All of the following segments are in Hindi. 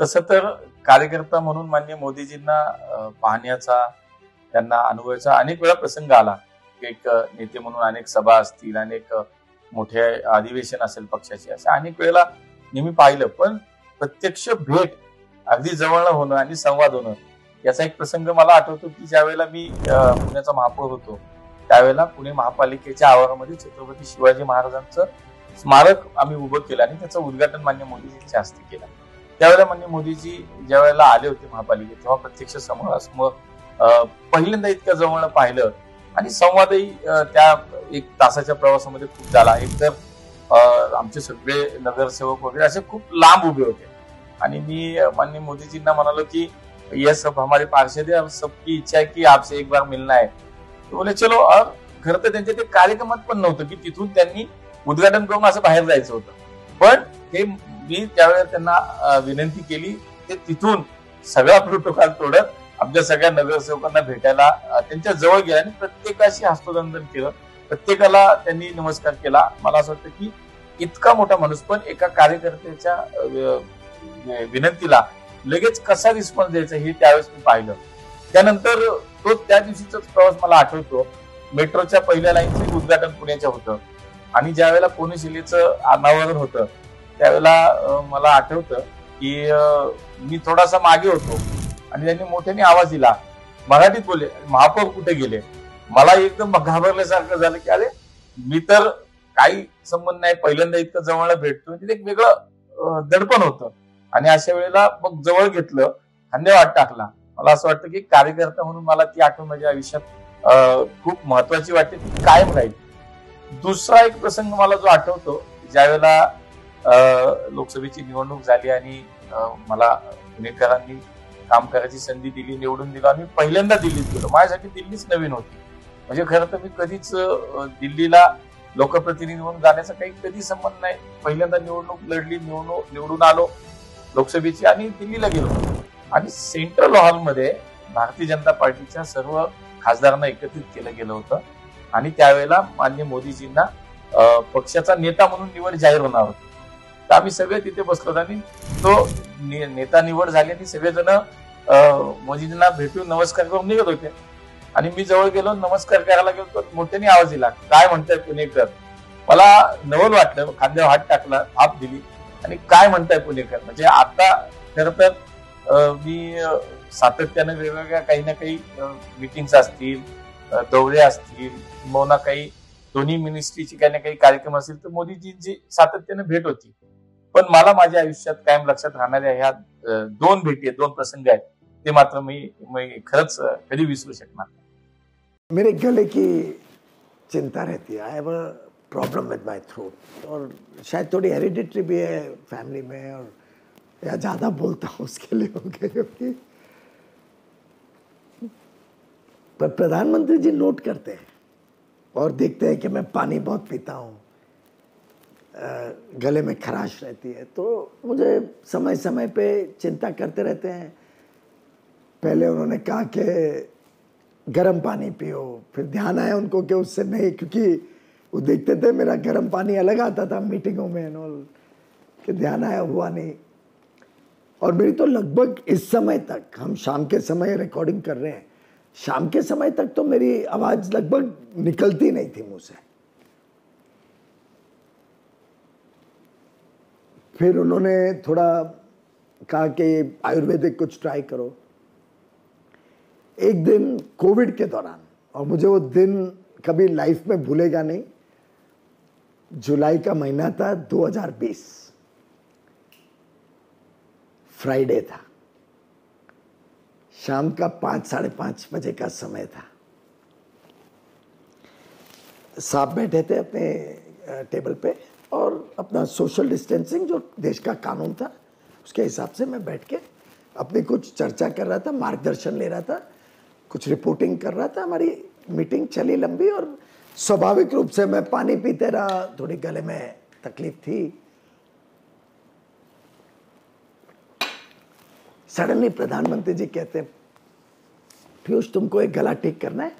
तसं तर कार्यकर्ता म्हणून माननीय मोदीजींना पाहण्याचा, त्यांना अनुभवाचा अनेक वेळा प्रसंग आला. एक नेते म्हणून अनेक सभा असतील, अनेक मोठे अधिवेशन असेल पक्षाचे, असं अनेक वेळेला नेहमी पाहिलं. पण प्रत्यक्ष भेट अगदी जवळ होणं आणि संवाद होणं याचा एक प्रसंग मला आठवतो की ज्यावेळेला मी पुण्याचा महापौर होतो, त्यावेळेला पुणे महापालिकेच्या आवारामध्ये छत्रपती शिवाजी महाराजांचं स्मारक आम्ही उभं केलं आणि त्याचं उद्घाटन माननीय मोदीजींच्या हस्ते केलं. त्यावेळेला माननीय मोदीजी ज्या वेळेला आले होते महापालिकेत, तेव्हा प्रत्यक्ष समोरासमोर पहिल्यांदा इतक्या जवळ पाहिलं आणि संवादही त्या 1 तासाच्या प्रवासामध्ये खूप झाला. एकतर आमचे सगळे नगरसेवक वगैरे असे खूप लांब उभे होते आणि मी माननीय मोदीजींना म्हणालो की ये सब हमारे पार्षद है, सबकी इच्छा है की आपसे एक बार मिलना है. तो बोले चलो. खरं तर त्यांच्या ते कार्यक्रमात पण नव्हतं की तिथून त्यांनी उद्घाटन करून असं बाहेर जायचं होतं. पण हे मी त्यावेळेला त्यांना विनंती केली, ते तिथून सगळा प्रोटोकॉल तोडत आमच्या सगळ्या नगरसेवकांना भेटायला त्यांच्या जवळ गेला आणि प्रत्येकाशी हस्तदंतन केलं. प्रत्येकाला त्यांनी नमस्कार केला. मला असं वाटतं की इतका मोठा माणूस पण एका कार्यकर्त्याच्या विनंतीला लगेच कसा रिस्पॉन्स द्यायचा हे त्यावेळेस मी पाहिलं. त्यानंतर तो त्या दिवशीचा प्रवास मला आठवतो. मेट्रोच्या पहिल्या लाईनचं उद्घाटन पुण्याच्या होतं आणि ज्यावेळेला कोनशिलेचं अनावरण होतं त्यावेळेला मला आठवतं की मी थोडासा मागे होतो आणि त्यांनी मोठ्याने आवाज दिला, मराठीत बोलले, महापौर कुठे गेले. मला एकदम घाबरल्यासारखं झालं की अरे मी तर काही संबंध नाही, पहिल्यांदा इतकं जवळ भेटतो, तिथे एक वेगळं दडपण होतं. आणि अशा वेळेला मग जवळ घेतलं, धन्यवाद टाकला. मला असं वाटतं की कार्यकर्ता म्हणून मला ती आठवण माझ्या आयुष्यात खूप महत्वाची वाटते, ती कायम राहील. दुसरा एक प्रसंग मला जो आठवतो, ज्यावेळेला लोकसभेची निवडणूक झाली आणि मला पुणेकरांनी काम करायची संधी दिली, निवडून दिलं आणि पहिल्यांदा दिल्लीत गेलो. माझ्यासाठी दिल्लीच नवीन होती. म्हणजे खरं तर मी कधीच दिल्लीला लोकप्रतिनिधी म्हणून जाण्याचा काही कधी संबंध नाही. पहिल्यांदा निवडणूक लढली, निवडून आलो लोकसभेची आणि दिल्लीला गेलो आणि सेंट्रल हॉलमध्ये भारतीय जनता पार्टीच्या सर्व खासदारांना एकत्रित केलं गेलं होतं आणि त्यावेळेला माननीय मोदीजींना पक्षाचा नेता म्हणून निवड जाहीर होणार होती. तर आम्ही सगळे तिथे बसलो आणि तो नेता निवड झाली आणि सगळेजण मोदीजींना भेटून नमस्कार करून निघत होते आणि मी जवळ गेलो, नमस्कार करायला गेलो तर मोठ्याने आवाज दिला, काय म्हणताय पुणेकर. मला नवल वाटलं, खांद्यावर हात टाकला, थाप दिली आणि काय म्हणताय पुणेकर. म्हणजे आता खरं तर मी सातत्यानं वेगवेगळ्या काही ना काही मिटिंग्स असतील, दौरे असतील, किंवा काही दोन्ही मिनिस्ट्रीचे काही ना काही कार्यक्रम असतील तर मोदीजींची सातत्याने भेट होती. पण मला माझ्या आयुष्यात कायम लक्षात राहणाऱ्या ह्या 2 भेटी आहेत, 2 प्रसंग आहेत, ते मात्र मी खरंच कधी विसरू शकणार नाही. मेरे गले की चिंता रहती है. I have a problem with my throat और शायद थोड़ी हेरिडिटरी भी है फैमिली में, और या ज़्यादा बोलता हूँ उसके लिए हो गया. क्योंकि पर प्रधानमंत्री जी नोट करते हैं और देखते हैं कि मैं पानी बहुत पीता हूँ, गले में खराश रहती है, तो मुझे समय समय पे चिंता करते रहते हैं. पहले उन्होंने कहा कि गर्म पानी पियो, फिर ध्यान आया उनको कि उससे नहीं, क्योंकि वो देखते थे मेरा गर्म पानी अलग आता था मीटिंगों में एंड ऑल, कि ध्यान आया, हुआ नहीं. और मेरी तो लगभग इस समय तक, हम शाम के समय रिकॉर्डिंग कर रहे हैं, शाम के समय तक तो मेरी आवाज़ लगभग निकलती नहीं थी मुंह से. फिर उन्होंने थोड़ा कहा कि आयुर्वेदिक कुछ ट्राई करो. एक दिन कोविड के दौरान, और मुझे वो दिन कभी लाइफ में भूलेगा नहीं, जुलाई का महीना था 2020, फ्राइडे था, शाम का 5 साढ़े 5 बजे का समय था. साहब बैठे थे अपने टेबल पे और अपना सोशल डिस्टेंसिंग जो देश का कानून था उसके हिसाब से मैं बैठ के अपनी कुछ चर्चा कर रहा था, मार्गदर्शन ले रहा था, कुछ रिपोर्टिंग कर रहा था. हमारी मीटिंग चली लंबी और स्वाभाविक रूप से मैं पानी पीते रहा, थोड़ी गले में तकलीफ थी. सडनली प्रधानमंत्री जी कहते, पीयूष तुमको एक गला ठीक करना है.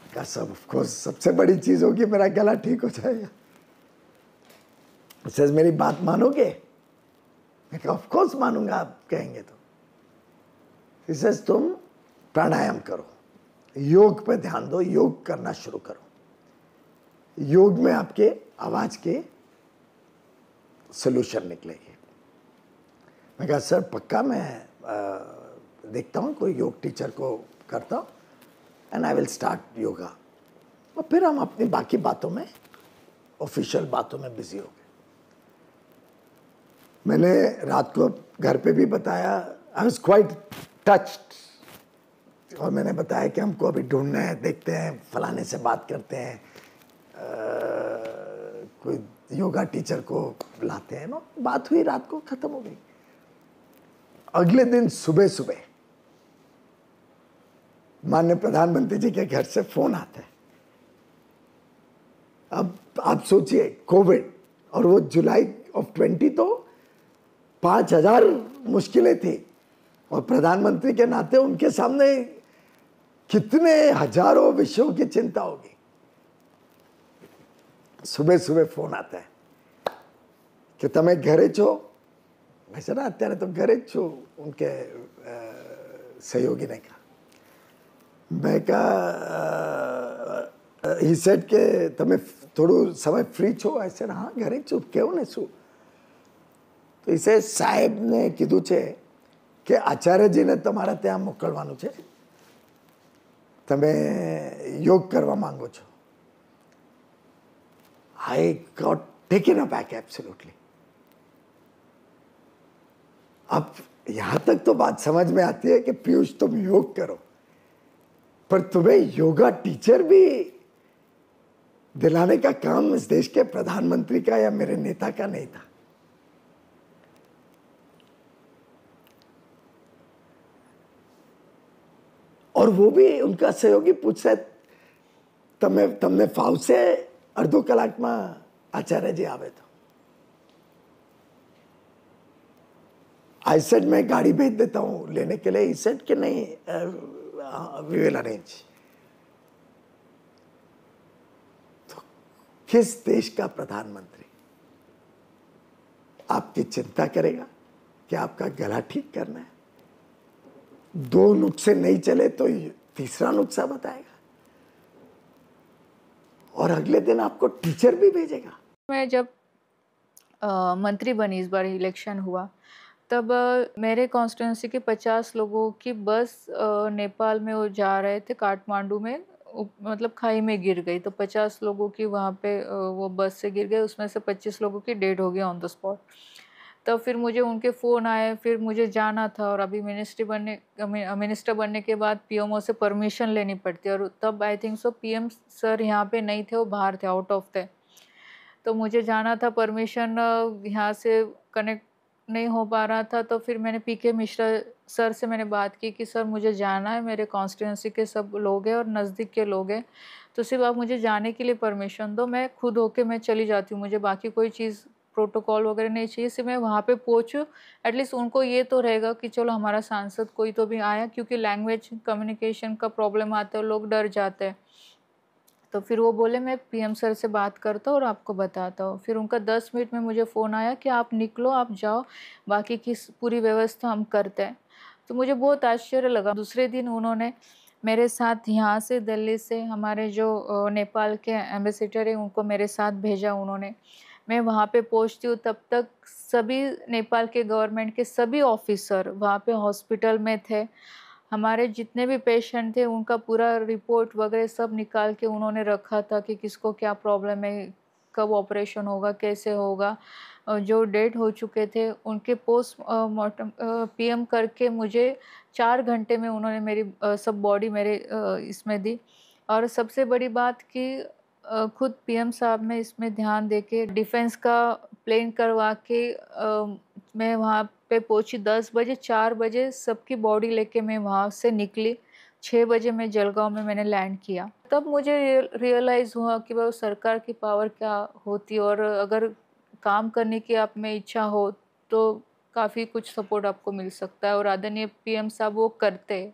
कहा सब ऑफ कोर्स, सबसे बड़ी चीज होगी मेरा गला ठीक हो जाएगा. सेज मेरी बात मानोगे. मैं कहा ऑफ कोर्स मानूंगा, आप कहेंगे तो। He says, तुम प्राणायाम करो, योग पे ध्यान दो, योग करना शुरू करो, योग में आपके आवाज के सोल्यूशन निकलेगी। मैं कहा सर पक्का, मैं देखता हूँ कोई योग टीचर को करता हूँ and I will start yoga. और फिर हम अपनी बाकी बातों में, ऑफिशियल बातों में बिजी हो गए। मैंने रात को घर पे भी बताया, आई वॉज क्वाइट टच्ड, और मैंने बताया कि हमको अभी ढूंढना है, देखते हैं, फलाने से बात करते हैं, कोई योगा टीचर को लाते हैं ना। बात हुई, रात को खत्म हो गई। अगले दिन सुबह सुबह माननीय प्रधानमंत्री जी के घर से फोन आता है। अब आप सोचिए कोविड, और वो जुलाई ऑफ 20, तो 5,000 मुश्किलें थी, और प्रधानमंत्री के नाते उनके सामने कितने हजारों विषयों की चिंता होगी। सुबह सुबह फोन आता है कि તમે ઘરે છો? मैं सर અત્યારે तो घरे छो, उनके सहयोगी ने कहा। मैं कहा ही सेड के તમે થોડું સમય ફ્રી છો? I said हाँ घरे छो, કેવું ને શું? તો એ સાહેબને કીધું છે કે આચાર્યજીને તમારા ત્યાં મોકલવાનું છે, તમે યોગ કરવા માંગો છો। I got taken aback absolutely। अब यहाँ तक तो बात समझ में आती है कि पीयूष तुम योग करो, पर तुम्हें योगा टीचर भी दिलाने का काम इस देश के प्रधानमंत्री का या मेरे नेता का नहीं था। और वो भी उनका सहयोगी पूछ रहे, तमने फावसे अर्धो कलाक में आचार्य जी आवे तो। आई सेड मैं गाड़ी भेज देता हूँ लेने के लिए। ई सेड कि नहीं, वी विल अरेंज। तो किस देश का प्रधानमंत्री आपकी चिंता करेगा कि आपका गला ठीक करना है? 2 नुस्खे नहीं चले तो तीसरा नुस्खा बताएगा, और अगले दिन आपको टीचर भी भेजेगा। मैं जब मंत्री बनी, इस बार इलेक्शन हुआ, तब मेरे कॉन्स्टिट्यूंसी के 50 लोगों की बस नेपाल में वो जा रहे थे, काठमांडू में, मतलब खाई में गिर गई। तो 50 लोगों की वहाँ पे वो बस से गिर गए, उसमें से 25 लोगों की डेड हो गई ऑन द स्पॉट। तब फिर मुझे उनके फ़ोन आए, फिर मुझे जाना था, और अभी मिनिस्टर बनने के बाद पीएमओ से परमिशन लेनी पड़ती है, और तब I think so PM sir यहाँ पे नहीं थे, वो बाहर थे, आउट ऑफ थे। तो मुझे जाना था, परमिशन यहाँ से कनेक्ट नहीं हो पा रहा था। तो फिर मैंने पीके मिश्रा सर से मैंने बात की कि सर मुझे जाना है, मेरे कॉन्स्टिट्यूंसी के सब लोग हैं और नज़दीक के लोग हैं, तो सिर्फ आप मुझे जाने के लिए परमिशन दो, मैं खुद होके मैं चली जाती हूँ, मुझे बाकी कोई चीज़ प्रोटोकॉल वगैरह नहीं चाहिए, सिर्फ मैं वहाँ पे पहुँचूँ। एटलीस्ट उनको ये तो रहेगा कि चलो हमारा सांसद कोई तो भी आया, क्योंकि लैंग्वेज कम्युनिकेशन का प्रॉब्लम आता है, लोग डर जाते हैं। तो फिर वो बोले मैं पीएम सर से बात करता हूँ और आपको बताता हूँ। फिर उनका 10 मिनट में मुझे फ़ोन आया कि आप निकलो, आप जाओ, बाकी की पूरी व्यवस्था हम करते हैं। तो मुझे बहुत आश्चर्य लगा। दूसरे दिन उन्होंने मेरे साथ यहाँ से दिल्ली से हमारे जो नेपाल के एम्बेसडर हैं उनको मेरे साथ भेजा उन्होंने। मैं वहाँ पे पहुँचती हूँ, तब तक सभी नेपाल के गवर्नमेंट के सभी ऑफिसर वहाँ पे हॉस्पिटल में थे। हमारे जितने भी पेशेंट थे उनका पूरा रिपोर्ट वगैरह सब निकाल के उन्होंने रखा था कि किसको क्या प्रॉब्लम है, कब ऑपरेशन होगा, कैसे होगा। जो डेड हो चुके थे उनके पोस्ट मॉर्टम पीएम करके मुझे 4 घंटे में उन्होंने मेरी सब बॉडी मेरे इसमें दी। और सबसे बड़ी बात कि खुद पीएम साहब ने इसमें ध्यान देके डिफेंस का प्लेन करवा के मैं वहाँ पे पहुँची 10 बजे, 4 बजे सबकी बॉडी लेके मैं वहाँ से निकली, 6 बजे मैं जलगाँव में मैंने लैंड किया। तब मुझे रियलाइज़ हुआ कि वो सरकार की पावर क्या होती है, और अगर काम करने की आप में इच्छा हो तो काफ़ी कुछ सपोर्ट आपको मिल सकता है, और आदरणीय पीएम साहब वो करते हैं।